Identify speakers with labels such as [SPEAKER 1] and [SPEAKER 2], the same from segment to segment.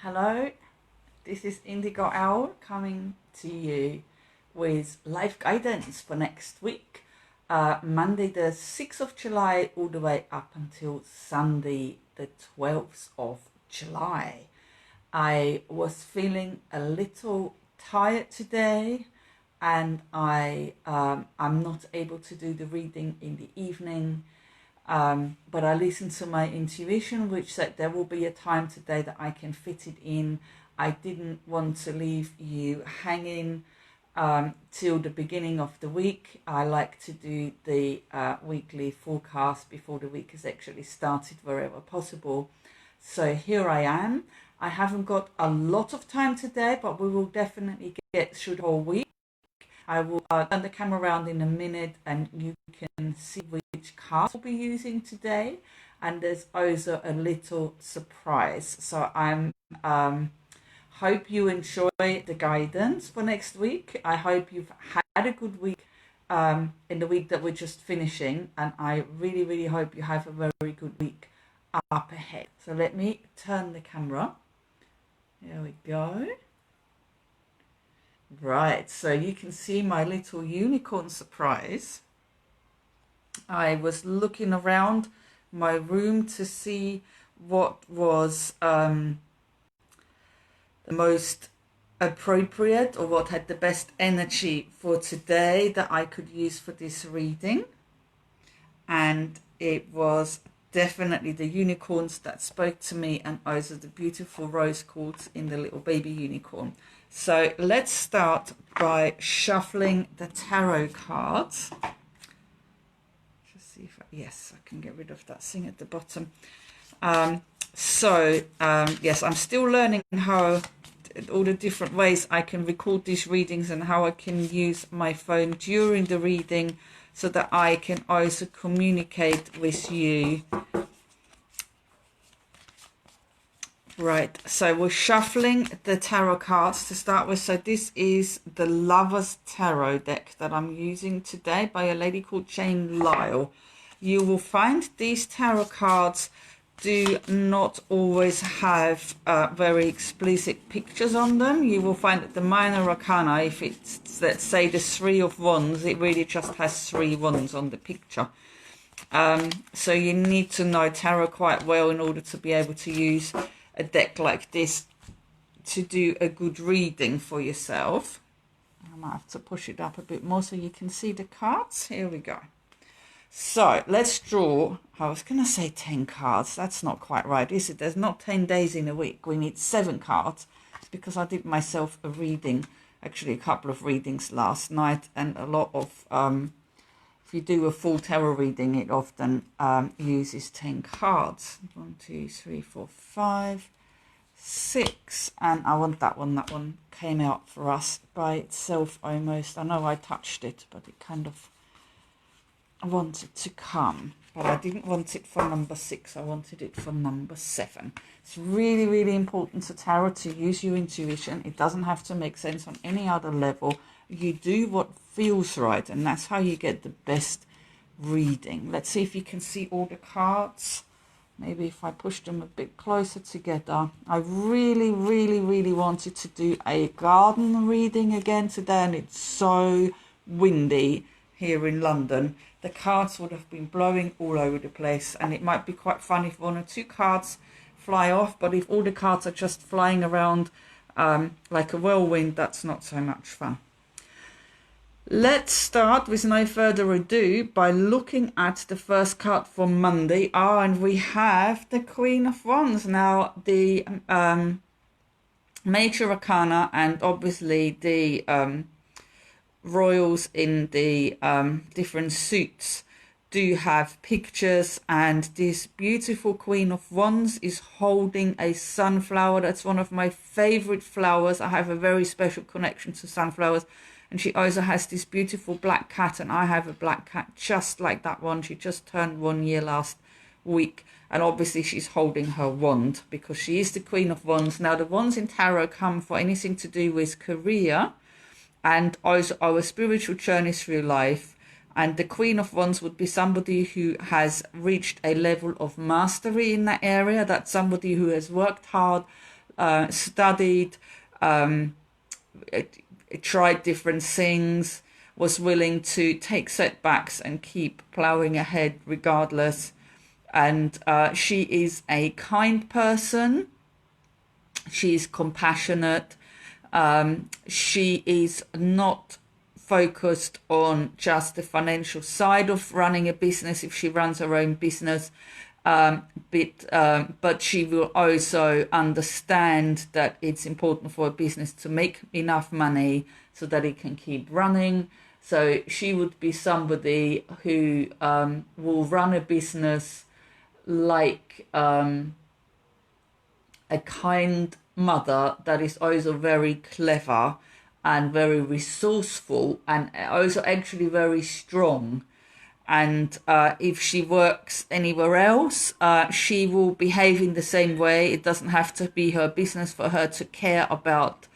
[SPEAKER 1] Hello, this is Indigo Owl coming to you with life guidance for next week, Monday the 6th of July all the way up until Sunday the 12th of July. I was feeling a little tired today and I'm not able to do the reading in the evening. But I listened to my intuition, which said there will be a time today that I can fit it in. I didn't want to leave you hanging till the beginning of the week. I like to do the weekly forecast before the week has actually started wherever possible. So here I am. I haven't got a lot of time today, but we will definitely get through the whole week. I will turn the camera around in a minute and you can see which cards we'll be using today. And there's also a little surprise. So I'm hope you enjoy the guidance for next week. I hope you've had a good week in the week that we're just finishing. And I really, really hope you have a very good week up ahead. So let me turn the camera. There we go. Right, so you can see my little unicorn surprise. I was looking around my room to see what was the most appropriate or what had the best energy for today that I could use for this reading. And it was definitely the unicorns that spoke to me, and also the beautiful rose quartz in the little baby unicorn. So let's start by shuffling the tarot cards. Just see if yes, I can get rid of that thing at the bottom. Yes, I'm still learning how all the different ways I can record these readings and how I can use my phone during the reading so that I can also communicate with you. Right, so we're shuffling the tarot cards to start with. So this is the Lovers Tarot deck that I'm using today by a lady called Jane Lyle. You will find these tarot cards do not always have very explicit pictures on them. You will find that the minor arcana, if it's, let's say, the Three of Wands, it really just has 3 wands on the picture. So you need to know tarot quite well in order to be able to use a deck like this to do a good reading for yourself. I might have to push it up a bit more so you can see the cards. Here we go. So let's draw, I was going to say 10 cards. That's not quite right, is it? There's not 10 days in a week. We need 7 cards because I did myself a reading, actually a couple of readings last night, and a lot of, if you do a full tarot reading, it often uses 10 cards. 1, 2, 3, 4, 5, 6. And I want that one. That one came out for us by itself almost. I know I touched it, but it kind of wanted to come. But I didn't want it for number 6. I wanted it for number 7. It's really, really important to tarot to use your intuition. It doesn't have to make sense on any other level. You do what feels right, and that's how you get the best reading. Let's see if you can see all the cards. Maybe if I push them a bit closer together. I really, really, really wanted to do a garden reading again today, and it's so windy here in London. The cards would have been blowing all over the place, and it might be quite fun if 1 or 2 cards fly off, but if all the cards are just flying around like a whirlwind, that's not so much fun. Let's start with no further ado by looking at the first card for Monday. And we have the Queen of Wands. Now, the Major Arcana and obviously the royals in the different suits do have pictures, and this beautiful Queen of Wands is holding a sunflower. That's one of my favorite flowers. I have a very special connection to sunflowers. And she also has this beautiful black cat, and I have a black cat just like that one. She just turned 1 year last week, and obviously she's holding her wand because she is the Queen of Wands. Now, the wands in tarot come for anything to do with career and also our spiritual journey through life. And the Queen of Wands would be somebody who has reached a level of mastery in that area. That's somebody who has worked hard, studied, tried different things, was willing to take setbacks and keep plowing ahead regardless. And she is a kind person. She is compassionate. She is not focused on just the financial side of running a business if she runs her own business. But she will also understand that it's important for a business to make enough money so that it can keep running. So she would be somebody who will run a business like a kind mother that is also very clever and very resourceful and also actually very strong. And if she works anywhere else, she will behave in the same way. It doesn't have to be her business for her to care about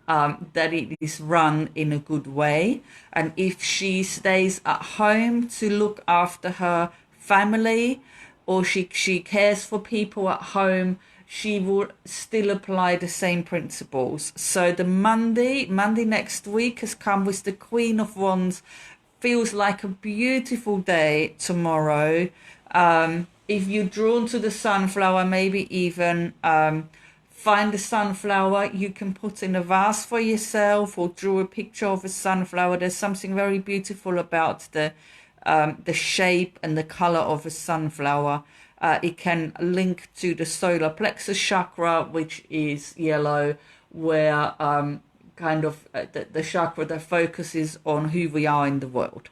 [SPEAKER 1] that it is run in a good way. And if she stays at home to look after her family, or she cares for people at home, she will still apply the same principles. So the Monday next week has come with the Queen of Wands. Feels like a beautiful day tomorrow. If you're drawn to the sunflower, maybe even find a sunflower you can put in a vase for yourself, or draw a picture of a sunflower. There's something very beautiful about the shape and the color of a sunflower. It can link to the solar plexus chakra, which is yellow, where the chakra that focuses on who we are in the world,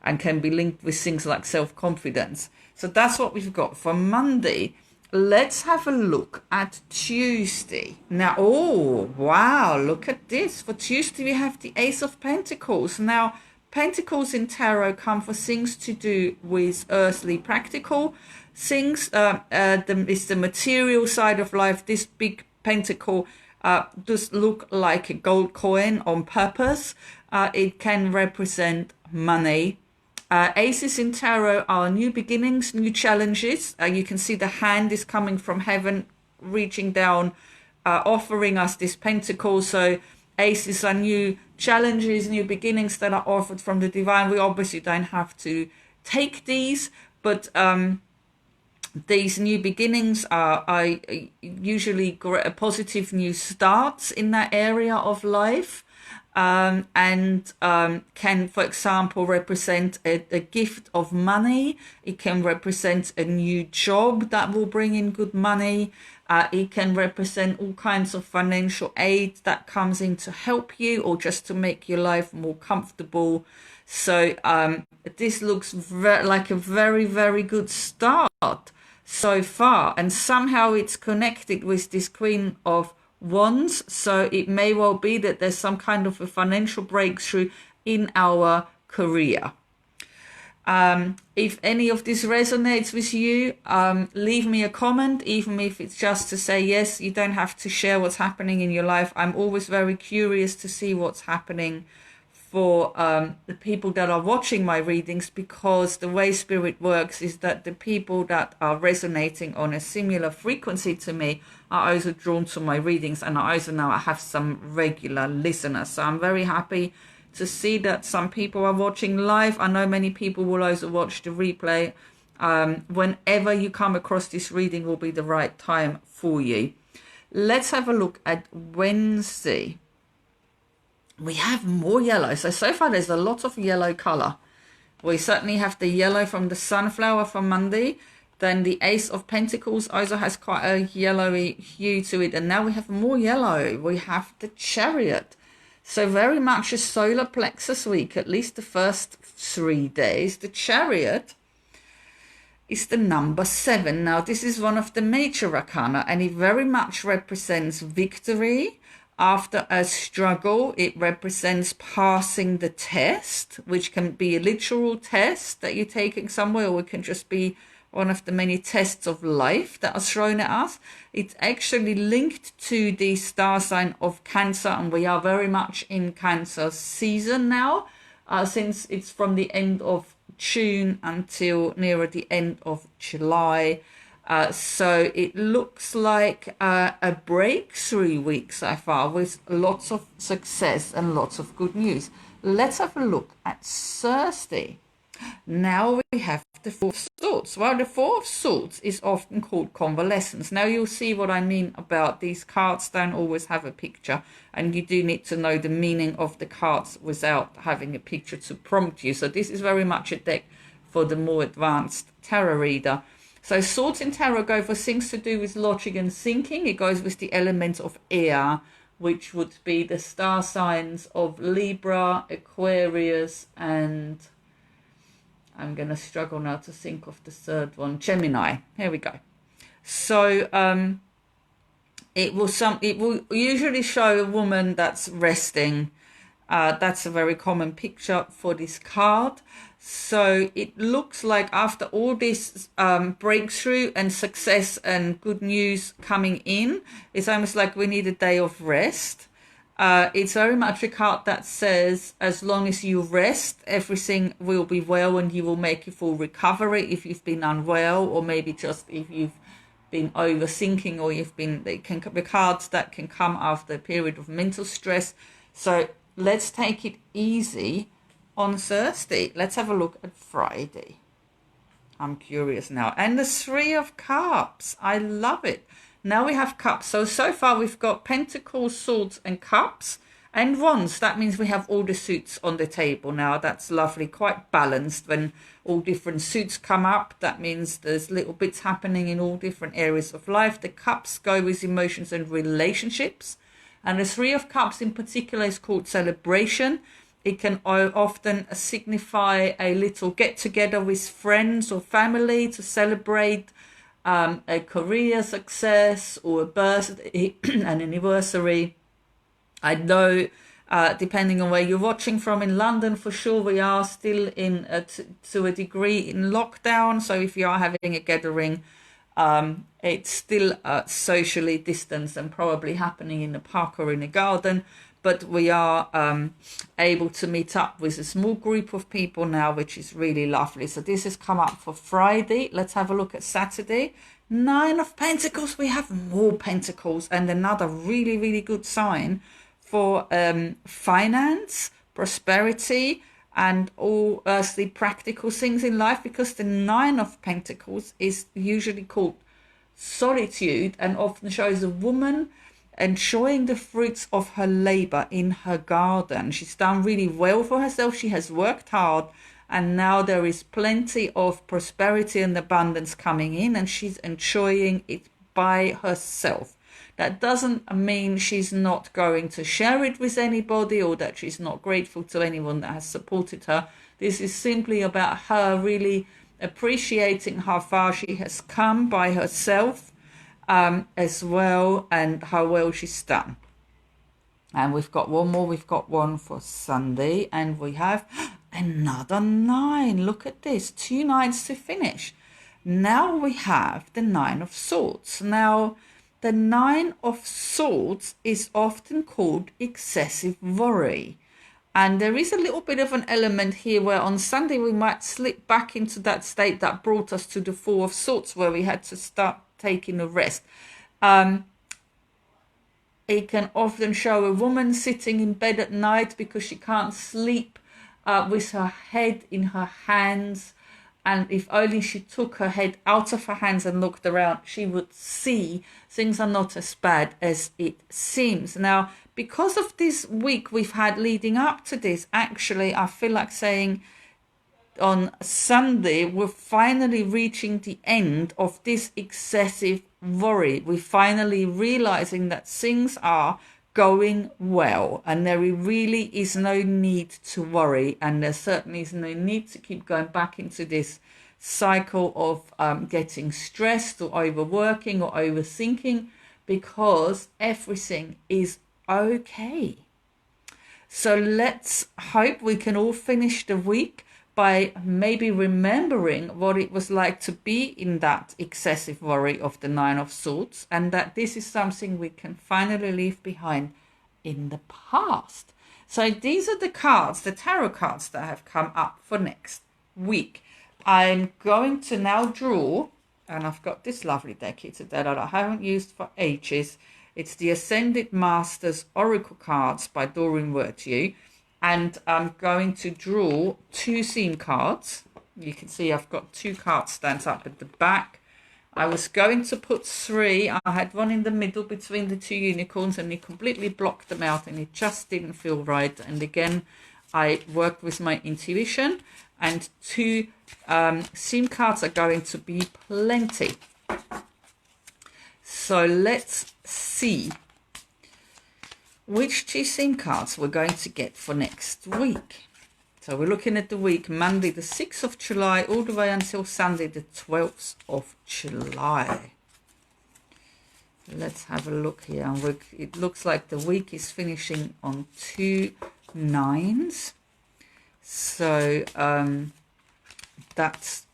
[SPEAKER 1] and can be linked with things like self-confidence. So that's what we've got for Monday. Let's have a look at Tuesday. Now, oh, wow, look at this. For Tuesday, we have the Ace of Pentacles. Now, Pentacles in tarot come for things to do with earthly, practical things. It's the material side of life. This big pentacle does look like a gold coin on purpose. It can represent money. Aces in tarot are new beginnings, new challenges. You can see the hand is coming from heaven, reaching down, offering us this pentacle. So aces are new challenges, new beginnings that are offered from the divine. We obviously don't have to take these, but these new beginnings are usually positive new starts in that area of life. And can, for example, represent a gift of money. It can represent a new job that will bring in good money. It can represent all kinds of financial aid that comes in to help you, or just to make your life more comfortable. So this looks like a very, very good start so far. And somehow it's connected with this Queen of Wands, so it may well be that there's some kind of a financial breakthrough in our career. If any of this resonates with you, leave me a comment, even if it's just to say yes. You don't have to share what's happening in your life. I'm always very curious to see what's happening for the people that are watching my readings, because the way spirit works is that the people that are resonating on a similar frequency to me are also drawn to my readings, and I also know I have some regular listeners. So I'm very happy to see that some people are watching live. I know many people will also watch the replay. Whenever you come across this reading will be the right time for you. Let's have a look at Wednesday. We have more yellow. So far there's a lot of yellow color. We certainly have the yellow from the sunflower for Monday. Then the Ace of Pentacles also has quite a yellowy hue to it. And now we have more yellow. We have the Chariot. So very much a solar plexus week, at least the first 3 days. The Chariot is the number 7. Now this is one of the major arcana, and it very much represents victory. After a struggle, it represents passing the test, which can be a literal test that you're taking somewhere, or it can just be one of the many tests of life that are thrown at us. It's actually linked to the star sign of Cancer, and we are very much in Cancer season now, since it's from the end of June until nearer the end of July. So it looks like a breakthrough week so far with lots of success and lots of good news. Let's have a look at Thursday. Now we have the Four of Swords. Well, the Four of Swords is often called convalescence. Now you'll see what I mean about these cards don't always have a picture, and you do need to know the meaning of the cards without having a picture to prompt you. So this is very much a deck for the more advanced tarot reader. So swords in tarot go for things to do with logic and thinking. It goes with the element of air, which would be the star signs of Libra, Aquarius, and I'm going to struggle now to think of the third one, Gemini. Here we go. So it will usually show a woman that's resting. That's a very common picture for this card. So it looks like after all this breakthrough and success and good news coming in, it's almost like we need a day of rest. It's very much a card that says as long as you rest, everything will be well and you will make a full recovery if you've been unwell, or maybe just if you've been overthinking, or you've been, they can be cards that can come after a period of mental stress. So let's take it easy on Thursday. Let's have a look at Friday. I'm curious now. And the Three of Cups. I love it. Now we have cups. So far we've got pentacles, swords and cups and wands. That means we have all the suits on the table now. That's lovely, quite balanced. When all different suits come up, that means there's little bits happening in all different areas of life. The cups go with emotions and relationships. And the Three of Cups in particular is called celebration. It can often signify a little get together with friends or family to celebrate a career success or a birthday, an anniversary. I know, depending on where you're watching from, in London for sure we are still in to a degree in lockdown. So if you are having a gathering, it's still socially distanced and probably happening in a park or in a garden. But we are able to meet up with a small group of people now, which is really lovely. So this has come up for Friday. Let's have a look at Saturday. Nine of Pentacles. We have more Pentacles, and another really, really good sign for finance, prosperity, and all earthly practical things in life, because the Nine of Pentacles is usually called solitude and often shows a woman enjoying the fruits of her labor in her garden. She's done really well for herself. She has worked hard, and now there is plenty of prosperity and abundance coming in, and she's enjoying it by herself. That doesn't mean she's not going to share it with anybody, or that she's not grateful to anyone that has supported her. This is simply about her really appreciating how far she has come by herself, as well, and how well she's done. And we've got one more. We've got one for Sunday, and we have another nine. Look at this, 2 nines to finish. Now we have the Nine of Swords. Now the Nine of Swords is often called excessive worry, and there is a little bit of an element here where on Sunday we might slip back into that state that brought us to the Four of Swords, where we had to start taking a rest. It can often show a woman sitting in bed at night because she can't sleep, with her head in her hands, and if only she took her head out of her hands and looked around, she would see things are not as bad as it seems. Now, because of this week we've had leading up to this, actually I feel like saying on Sunday, we're finally reaching the end of this excessive worry. We're finally realizing that things are going well, and there really is no need to worry, and there certainly is no need to keep going back into this cycle of getting stressed or overworking or overthinking, because everything is okay. So let's hope we can all finish the week by maybe remembering what it was like to be in that excessive worry of the Nine of Swords, and that this is something we can finally leave behind in the past. So these are the cards, the tarot cards that have come up for next week. I'm going to now draw and I've got this lovely deck here today that I haven't used for ages. It's the Ascended Masters Oracle cards by Doreen Virtue, and I'm going to draw 2 theme cards. You can see I've got 2 card stands up at the back. I was going to put 3. I had one in the middle between the 2 unicorns, and it completely blocked them out, and it just didn't feel right. And again, I worked with my intuition, and 2 theme cards are going to be plenty. So let's see which 2 theme cards we're going to get for next week. So we're looking at the week Monday the 6th of July all the way until Sunday the 12th of July. Let's have a look here. It looks like the week is finishing on 2 9s. So that's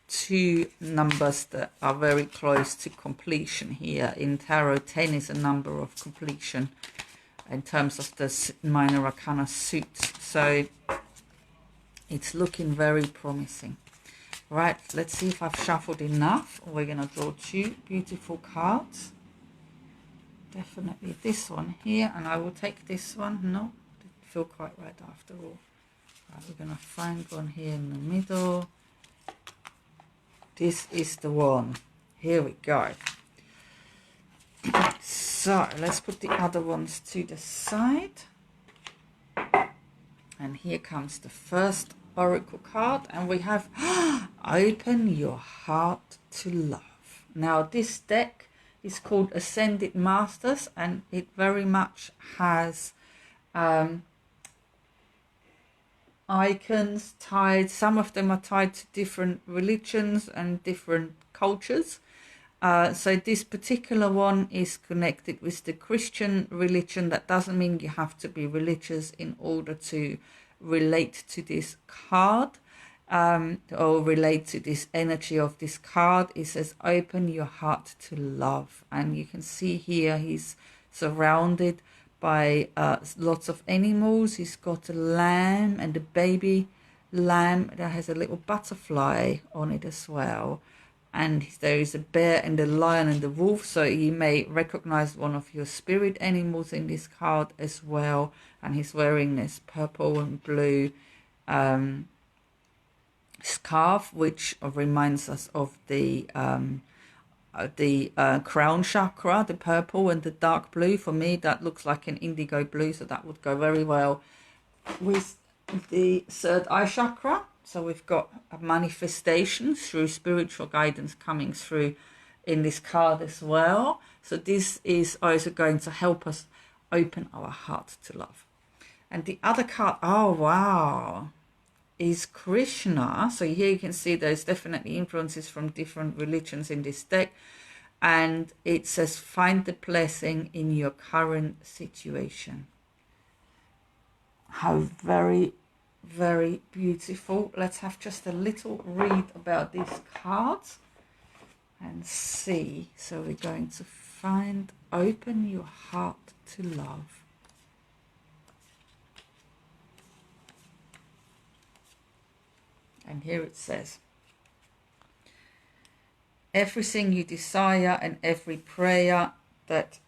[SPEAKER 1] 2 numbers that are very close to completion here. In Tarot, 10 is a number of completion in terms of the minor arcana suits. So it's looking very promising. Right, let's see if I've shuffled enough. We're going to draw 2 beautiful cards. Definitely this one here, and I will take this one. No, didn't feel quite right after all. Right, we're going to find one here in the middle. This is the one. Here we go. So let's put the other ones to the side. And here comes the first oracle card, and we have Open Your Heart to Love. Now this deck is called Ascended Masters, and it very much has icons tied. Some of them are tied to different religions and different cultures. So this particular one is connected with the Christian religion. That doesn't mean you have to be religious in order to relate to this card or relate to this energy of this card. It says open your heart to love, and you can see here he's surrounded by lots of animals. He's got a lamb and a baby lamb that has a little butterfly on it as well. And there is a bear and a lion and a wolf, so you may recognize one of your spirit animals in this card as well. And he's wearing this purple and blue scarf, which reminds us of the crown chakra, the purple and the dark blue. For me, that looks like an indigo blue, so that would go very well with the third eye chakra. So we've got a manifestation through spiritual guidance coming through in this card as well. So this is also going to help us open our heart to love. And the other card, oh wow, is Krishna. So here you can see there's definitely influences from different religions in this deck. And it says, find the blessing in your current situation. How very beautiful. Let's have just a little read about these cards and see. So we're going to find open your heart to love. And here it says, everything you desire and every prayer that,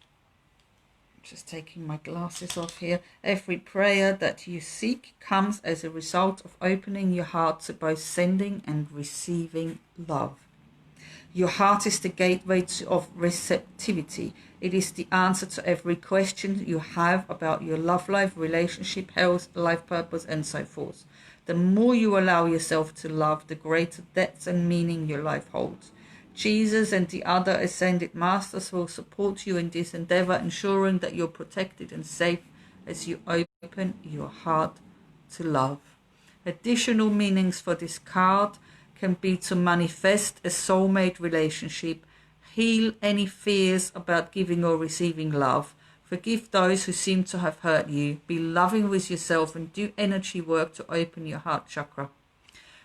[SPEAKER 1] just taking my glasses off here, every prayer that you seek comes as a result of opening your heart to both sending and receiving love. Your heart is the gateway of receptivity. It is the answer to every question you have about your love life, relationship, health, life purpose, and so forth. The more you allow yourself to love, the greater depth and meaning your life holds. Jesus and the other ascended masters will support you in this endeavor, ensuring that you're protected and safe as you open your heart to love. Additional meanings for this card can be to manifest a soulmate relationship, heal any fears about giving or receiving love, forgive those who seem to have hurt you, be loving with yourself, and do energy work to open your heart chakra.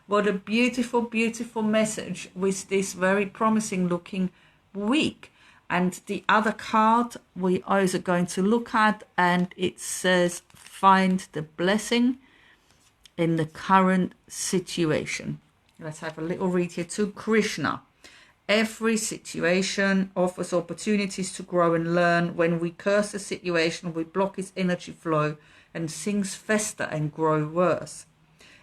[SPEAKER 1] What a beautiful, beautiful message with this very promising looking week. And the other card we are also going to look at, and it says, find the blessing in the current situation. Let's have a little read here to Krishna. Every situation offers opportunities to grow and learn. When we curse a situation, we block its energy flow and things fester and grow worse.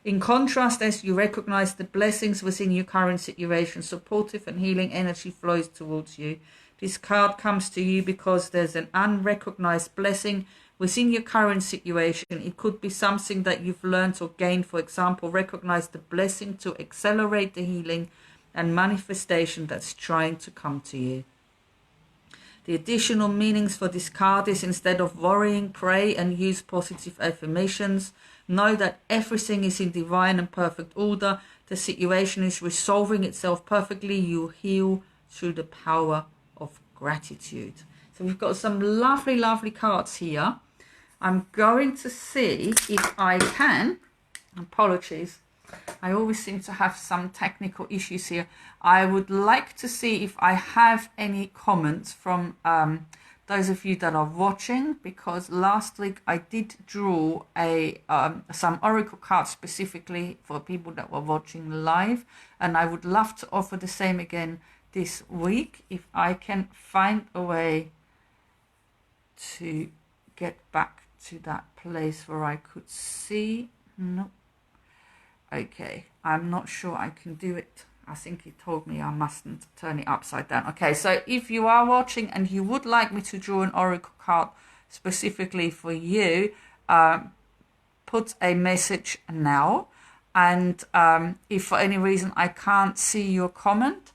[SPEAKER 1] In contrast, as you recognize the blessings within your current situation, supportive and healing energy flows towards you. This card comes to you because there's an unrecognized blessing within your current situation. It could be something that you've learned or gained. For example, recognize the blessing to accelerate the healing and manifestation that's trying to come to you. The additional meanings for this card is, instead of worrying, pray and use positive affirmations. Know that everything is in divine and perfect order. The situation is resolving itself perfectly. You heal through the power of gratitude. So we've got some lovely, lovely cards here. I'm going to see if I can, apologies, I always seem to have some technical issues here. I would like to see if I have any comments from those of you that are watching, because last week I did draw some oracle cards specifically for people that were watching live, and I would love to offer the same again this week if I can find a way to get back to that place where I could see. No. Okay, I'm not sure I can do it. I think he told me I mustn't turn it upside down. Okay, so if you are watching and you would like me to draw an oracle card specifically for you, put a message now. And if for any reason I can't see your comment,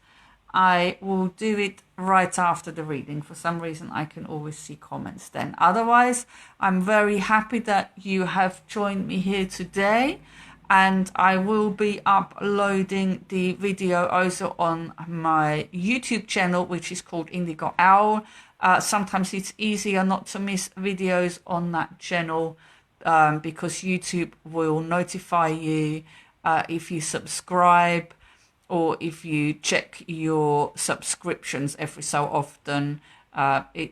[SPEAKER 1] I will do it right after the reading. For some reason, I can always see comments then. Otherwise, I'm very happy that you have joined me here today. And I will be uploading the video also on my YouTube channel, which is called Indigo Owl. Sometimes it's easier not to miss videos on that channel because YouTube will notify you if you subscribe, or if you check your subscriptions every so often.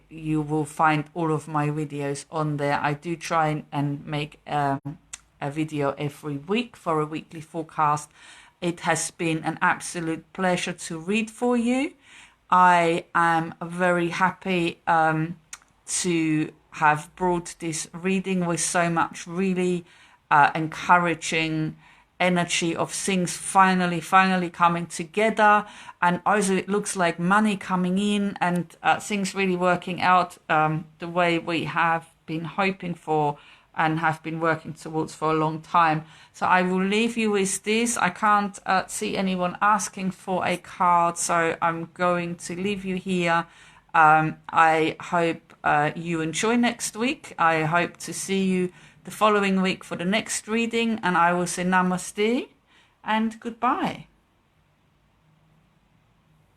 [SPEAKER 1] You will find all of my videos on there. I do try and make a video every week for a weekly forecast. It has been an absolute pleasure to read for you. I am very happy to have brought this reading with so much really encouraging energy of things finally coming together, and also it looks like money coming in and things really working out the way we have been hoping for and have been working towards for a long time. So I will leave you with this. I can't see anyone asking for a card, so I'm going to leave you here. I hope you enjoy next week. I hope to see you the following week for the next reading, and I will say namaste and goodbye.